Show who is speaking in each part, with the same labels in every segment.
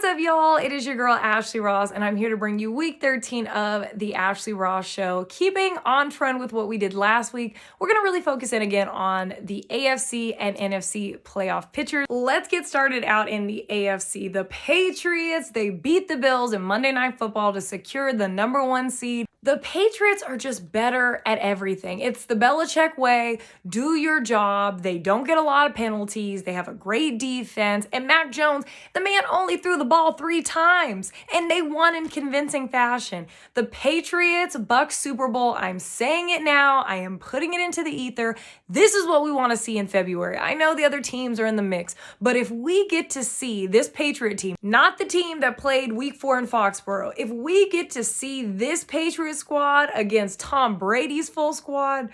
Speaker 1: What's up, y'all? It is your girl, Ashley Ross, and I'm here to bring you week 13 of the Ashley Ross Show. Keeping on trend with what we did last week, we're going to really focus in again on the AFC and NFC playoff pictures. Let's get started out in the AFC. The Patriots, they beat the Bills in Monday Night Football to secure the #1 seed. The Patriots are just better at everything. It's the Belichick way. Do your job. They don't get a lot of penalties. They have a great defense. And Mac Jones, the man only threw the ball 3 times, and they won in convincing fashion. The Patriots, Bucs Super Bowl, I'm saying it now. I am putting it into the ether. This is what we want to see in February. I know the other teams are in the mix, but if we get to see this Patriot team, not the team that played week 4 in Foxborough, if we get to see this Patriot squad against Tom Brady's full squad,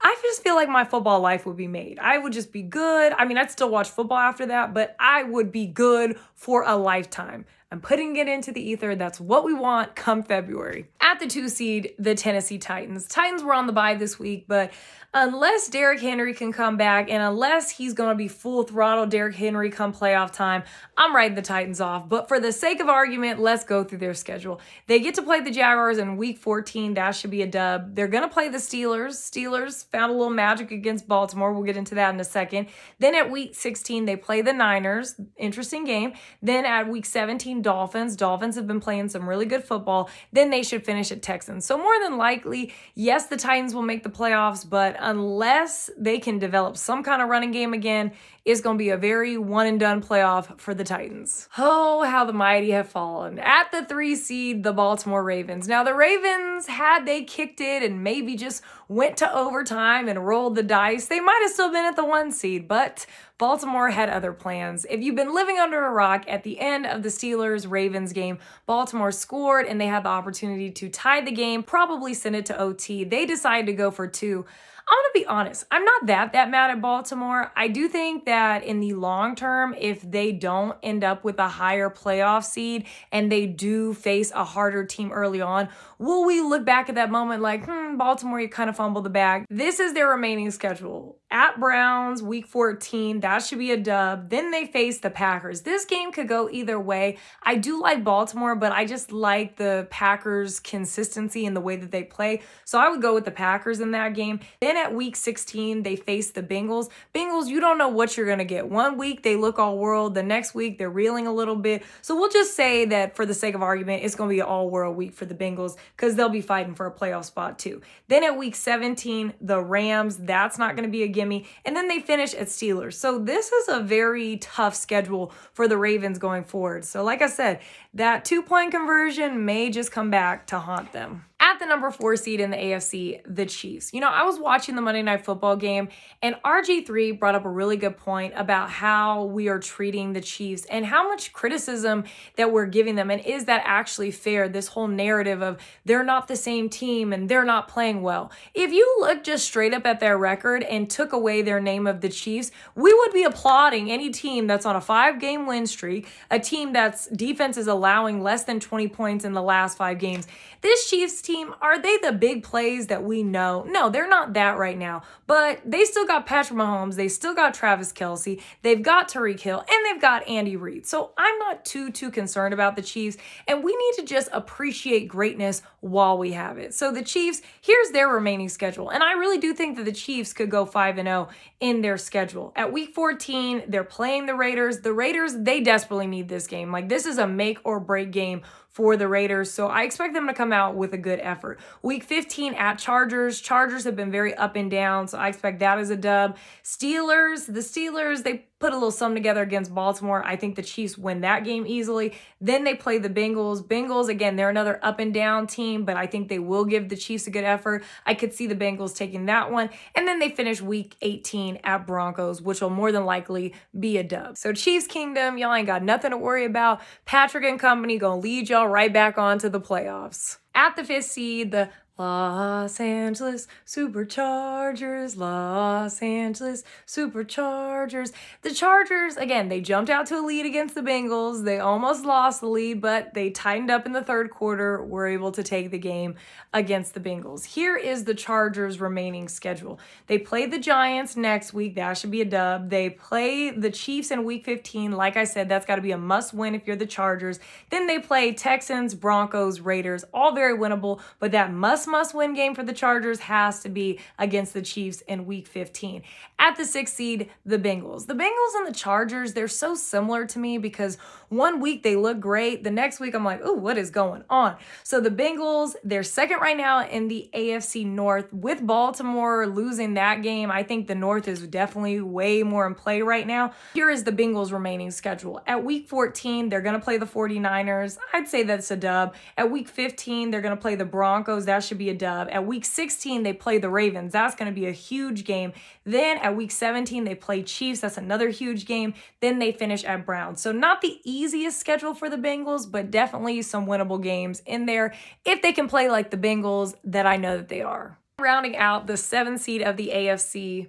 Speaker 1: I just feel like my football life would be made. I would just be good. I mean, I'd still watch football after that, but I would be good for a lifetime. I'm putting it into the ether. That's what we want come February. At the 2 seed, the Tennessee Titans. Titans were on the bye this week, but unless Derrick Henry can come back and unless he's going to be full throttle Derrick Henry come playoff time, I'm writing the Titans off. But for the sake of argument, let's go through their schedule. They get to play the Jaguars in week 14. That should be a dub. They're going to play the Steelers. Steelers found a little magic against Baltimore. We'll get into that in a second. Then at week 16, they play the Niners. Interesting game. Then at week 17, Dolphins. Dolphins have been playing some really good football. Then they should finish at Texans. So more than likely, yes, the Titans will make the playoffs, but unless they can develop some kind of running game again, it's going to be a very one-and-done playoff for the Titans. Oh, how the mighty have fallen. At the 3 seed, the Baltimore Ravens. Now, the Ravens, had they kicked it and maybe just went to overtime and rolled the dice, they might have still been at the 1 seed, but Baltimore had other plans. If you've been living under a rock, at the end of the Steelers-Ravens game, Baltimore scored and they had the opportunity to tie the game, probably send it to OT. They decided to go for 2. I'm going to be honest. I'm not that mad at Baltimore. I do think that in the long term, if they don't end up with a higher playoff seed and they do face a harder team early on, will we look back at that moment like, Baltimore, you kind of fumbled the bag? This is their remaining schedule. At Browns, week 14, that should be a dub. Then they face the Packers. This game could go either way. I do like Baltimore, but I just like the Packers' consistency in the way that they play. So I would go with the Packers in that game. Then at week 16, they face the Bengals. Bengals, you don't know what you're going to get. 1 week, they look all world. The next week, they're reeling a little bit. So we'll just say that for the sake of argument, it's going to be an all-world week for the Bengals because they'll be fighting for a playoff spot too. Then at week 17, the Rams, that's not going to be a gimme. And then they finish at Steelers. So this is a very tough schedule for the Ravens going forward. So like I said, that 2-point conversion may just come back to haunt them. At the #4 seed in the AFC, the Chiefs. You know, I was watching the Monday Night Football game, and RG3 brought up a really good point about how we are treating the Chiefs and how much criticism that we're giving them. And is that actually fair? This whole narrative of they're not the same team and they're not playing well. If you look just straight up at their record and took away their name of the Chiefs, we would be applauding any team that's on a 5-game win streak, a team that's defense is allowing less than 20 points in the last 5 games. This Chiefs team, are they the big plays that we know? No, they're not that right now. But they still got Patrick Mahomes. They still got Travis Kelce. They've got Tyreek Hill. And they've got Andy Reid. So I'm not too concerned about the Chiefs. And we need to just appreciate greatness while we have it. So the Chiefs, here's their remaining schedule. And I really do think that the Chiefs could go 5-0 in their schedule. At week 14, they're playing the Raiders. The Raiders, they desperately need this game. Like, this is a make or break game for the Raiders, so I expect them to come out with a good effort. Week 15 at Chargers. Chargers have been very up and down, so I expect that as a dub. Steelers, the Steelers, they put a little sum together against Baltimore. I think the Chiefs win that game easily. Then they play the Bengals. Bengals, again, they're another up and down team, but I think they will give the Chiefs a good effort. I could see the Bengals taking that one. And then they finish week 18 at Broncos, which will more than likely be a dub. So Chiefs Kingdom, y'all ain't got nothing to worry about. Patrick and company gonna lead y'all right back on to the playoffs. At the 5th seed, the Los Angeles Superchargers, Los Angeles Superchargers. The Chargers, again, they jumped out to a lead against the Bengals. They almost lost the lead, but they tightened up in the third quarter, were able to take the game against the Bengals. Here is the Chargers' remaining schedule. They play the Giants next week. That should be a dub. They play the Chiefs in week 15. Like I said, that's got to be a must-win if you're the Chargers. Then they play Texans, Broncos, Raiders, all very winnable, but that must-win game for the Chargers has to be against the Chiefs in week 15. At the 6th seed, the Bengals. The Bengals and the Chargers, they're so similar to me because one week they look great. The next week I'm like, oh, what is going on? So the Bengals, they're second right now in the AFC North. With Baltimore losing that game, I think the North is definitely way more in play right now. Here is the Bengals' remaining schedule. At week 14, they're going to play the 49ers. I'd say that's a dub. At week 15, they're going to play the Broncos. That should be a dub. At week 16, they play the Ravens. That's going to be a huge game. Then at week 17, they play Chiefs. That's another huge game. Then they finish at Browns. So not the easiest schedule for the Bengals, but definitely some winnable games in there if they can play like the Bengals that I know that they are. Rounding out the 7th seed of the AFC,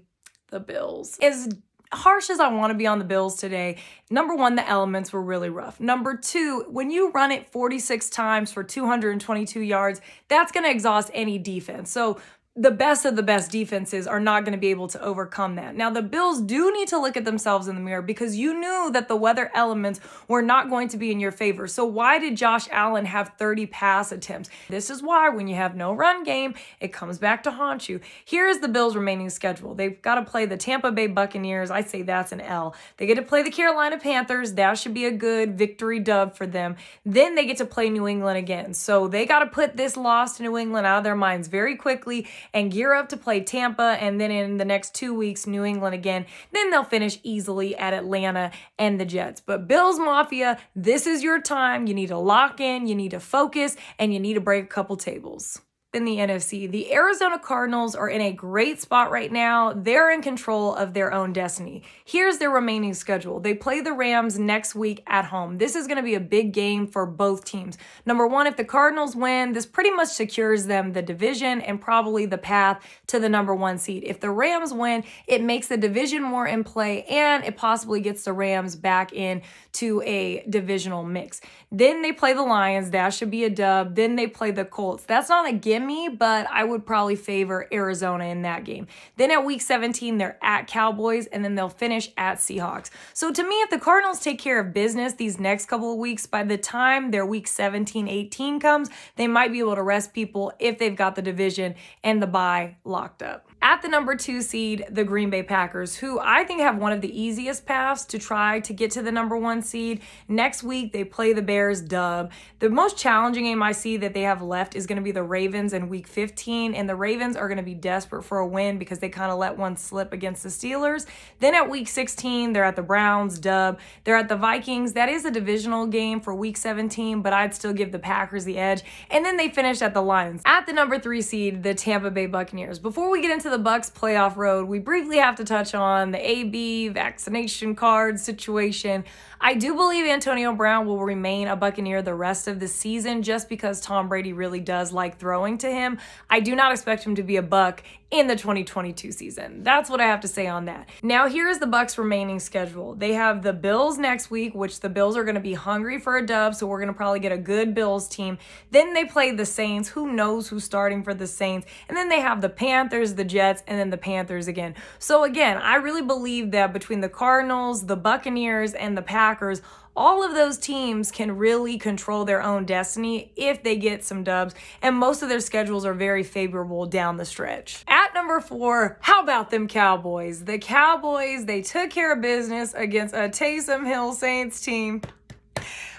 Speaker 1: the Bills. As harsh as I want to be on the Bills today, number one, the elements were really rough. Number two, when you run it 46 times for 222 yards, that's going to exhaust any defense. So the best of the best defenses are not going to be able to overcome that. Now, the Bills do need to look at themselves in the mirror because you knew that the weather elements were not going to be in your favor. So why did Josh Allen have 30 pass attempts? This is why when you have no run game, it comes back to haunt you. Here is the Bills' remaining schedule. They've got to play the Tampa Bay Buccaneers. I say that's an L. They get to play the Carolina Panthers. That should be a good victory dub for them. Then they get to play New England again. So they got to put this loss to New England out of their minds very quickly and gear up to play Tampa, and then in the next 2 weeks, New England again. Then they'll finish easily at Atlanta and the Jets. But Bills Mafia, this is your time. You need to lock in, you need to focus, and you need to break a couple tables. In the NFC, the Arizona Cardinals are in a great spot right now. They're in control of their own destiny. Here's their remaining schedule. They play the Rams next week at home. This is going to be a big game for both teams. Number one, if the Cardinals win, this pretty much secures them the division and probably the path to the number one seed. If the Rams win, it makes the division more in play and it possibly gets the Rams back in to a divisional mix. Then they play the Lions. That should be a dub. Then they play the Colts. That's not a gimme, but I would probably favor Arizona in that game. Then at week 17, they're at Cowboys, and then they'll finish at Seahawks. So to me, if the Cardinals take care of business these next couple of weeks, by the time their week 17, 18 comes, they might be able to rest people if they've got the division and the bye locked up. At the number 2 seed, the Green Bay Packers, who I think have one of the easiest paths to try to get to the number 1 seed. Next week, they play the Bears, dub. The most challenging game I see that they have left is going to be the Ravens in week 15, and the Ravens are going to be desperate for a win because they kind of let one slip against the Steelers. Then at week 16, they're at the Browns, dub. They're at the Vikings. That is a divisional game for week 17, but I'd still give the Packers the edge. And then they finished at the Lions. At the number 3 seed, the Tampa Bay Buccaneers. Before we get into the Bucs playoff road, we briefly have to touch on the AB vaccination card situation. I do believe Antonio Brown will remain a Buccaneer the rest of the season just because Tom Brady really does like throwing to him. I do not expect him to be a Buc in the 2022 season. That's what I have to say on that. Now, here is the Bucs' remaining schedule. They have the Bills next week, which the Bills are going to be hungry for a dub, so we're going to probably get a good Bills team. Then they play the Saints. Who knows who's starting for the Saints? And then they have the Panthers, the Jets, and then the Panthers again. So again, I really believe that between the Cardinals, the Buccaneers, and the Packers, all of those teams can really control their own destiny if they get some dubs, and most of their schedules are very favorable down the stretch. At number 4, how about them Cowboys? The Cowboys, they took care of business against a Taysom Hill Saints team.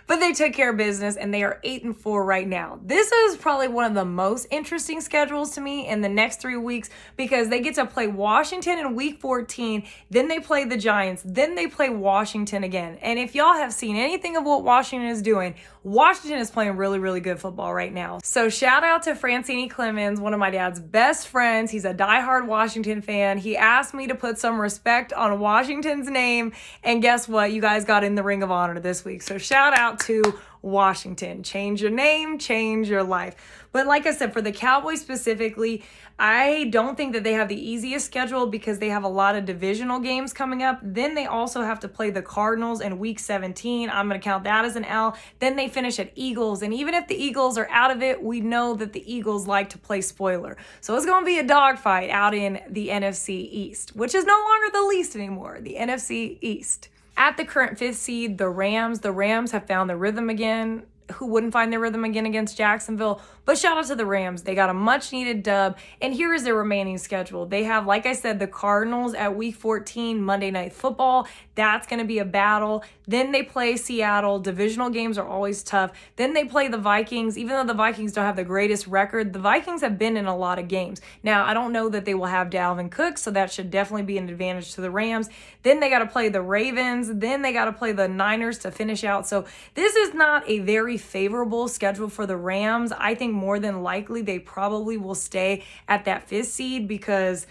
Speaker 1: But they took care of business, and they are 8-4 right now. This is probably one of the most interesting schedules to me in the next 3 weeks because they get to play Washington in week 14, then they play the Giants, then they play Washington again. And if y'all have seen anything of what Washington is doing, Washington is playing really, really good football right now. So shout out to Francini Clemens, one of my dad's best friends. He's a diehard Washington fan. He asked me to put some respect on Washington's name, and guess what? You guys got in the Ring of Honor this week. So shout out out to Washington. Change your name, change your life. But like I said, for the Cowboys specifically, I don't think that they have the easiest schedule because they have a lot of divisional games coming up. Then they also have to play the Cardinals in week 17. I'm going to count that as an L. Then they finish at Eagles. And even if the Eagles are out of it, we know that the Eagles like to play spoiler. So it's going to be a dogfight out in the NFC East, which is no longer the least anymore, the NFC East. At the current 5th seed, the Rams have found their rhythm again. Who wouldn't find their rhythm again against Jacksonville? But shout out to the Rams. They got a much needed dub. And here is their remaining schedule. They have, like I said, the Cardinals at week 14, Monday Night Football. That's going to be a battle. Then they play Seattle. Divisional games are always tough. Then they play the Vikings. Even though the Vikings don't have the greatest record, the Vikings have been in a lot of games. Now, I don't know that they will have Dalvin Cook, so that should definitely be an advantage to the Rams. Then they got to play the Ravens. Then they got to play the Niners to finish out. So this is not a very favorable schedule for the Rams. I think more than likely they probably will stay at that 5th seed because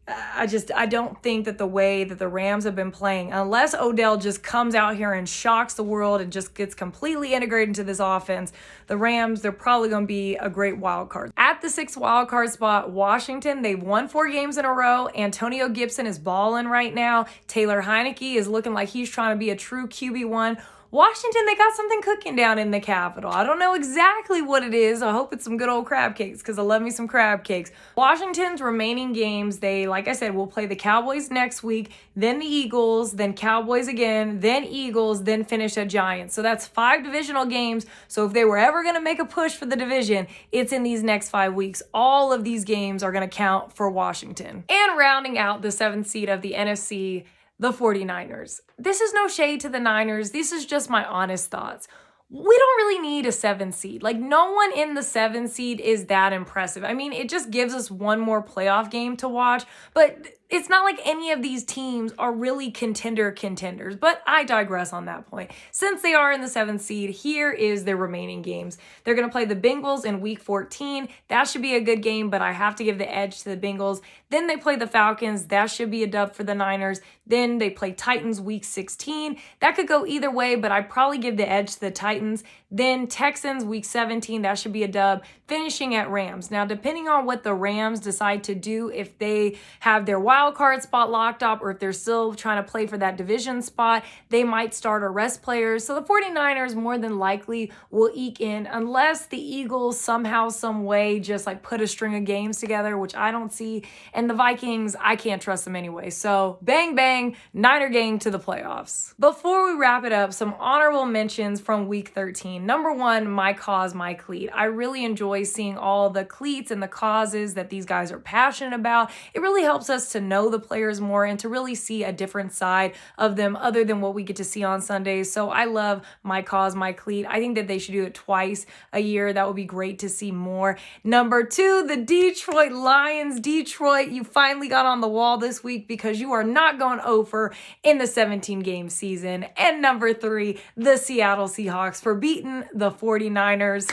Speaker 1: I don't think that the way that the Rams have been playing, unless Odell just comes out here and shocks the world and just gets completely integrated into this offense, the Rams, they're probably going to be a great wild card. At the 6th wild card spot, Washington, they've won 4 games in a row. Antonio Gibson is balling right now. Taylor Heineke is looking like he's trying to be a true QB1. Washington, they got something cooking down in the Capitol. I don't know exactly what it is. I hope it's some good old crab cakes because I love me some crab cakes. Washington's remaining games, they, like I said, will play the Cowboys next week, then the Eagles, then Cowboys again, then Eagles, then finish at Giants. So that's 5 divisional games. So if they were ever going to make a push for the division, it's in these next 5 weeks. All of these games are going to count for Washington. And rounding out the 7th seed of the NFC, the 49ers. This is no shade to the Niners. This is just my honest thoughts. We don't really need a 7th seed. Like, no one in the 7th seed is that impressive. I mean, it just gives us one more playoff game to watch, but it's not like any of these teams are really contenders, but I digress on that point. Since they are in the 7th seed, here is their remaining games. They're going to play the Bengals in week 14. That should be a good game, but I have to give the edge to the Bengals. Then they play the Falcons. That should be a dub for the Niners. Then they play Titans week 16. That could go either way, but I'd probably give the edge to the Titans. Then Texans week 17. That should be a dub. Finishing at Rams. Now, depending on what the Rams decide to do, if they have their wild card spot locked up or if they're still trying to play for that division spot, they might start or rest players. So the 49ers more than likely will eke in unless the Eagles somehow, some way just like put a string of games together, which I don't see. And the Vikings, I can't trust them anyway. So bang, bang, Niner gang to the playoffs. Before we wrap it up, some honorable mentions from week 13. Number 1, my cause, my cleat. I really enjoy seeing all the cleats and the causes that these guys are passionate about. It really helps us to know the players more and to really see a different side of them other than what we get to see on Sundays. So I love my cause, my cleat. I think that they should do it twice a year. That would be great to see more. Number 2, the Detroit Lions. Detroit, you finally got on the wall this week because you are not going over in the 17-game season. And number 3, the Seattle Seahawks for beating the 49ers.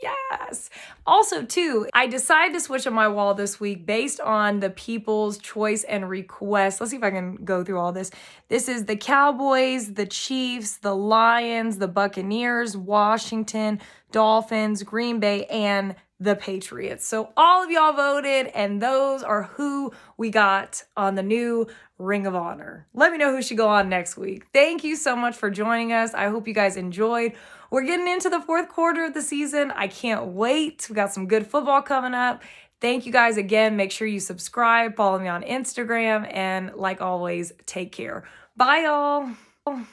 Speaker 1: Yes. Also, too, I decided to switch on my wall this week based on the people's choice and request. Let's see if I can go through all this. This is the Cowboys, the Chiefs, the Lions, the Buccaneers, Washington, Dolphins, Green Bay, and the Patriots. So all of y'all voted, and those are who we got on the new Ring of Honor. Let me know who should go on next week. Thank you so much for joining us. I hope you guys enjoyed. We're getting into the 4th quarter of the season. I can't wait. We got some good football coming up. Thank you guys again. Make sure you subscribe, follow me on Instagram, and like always, take care. Bye, y'all.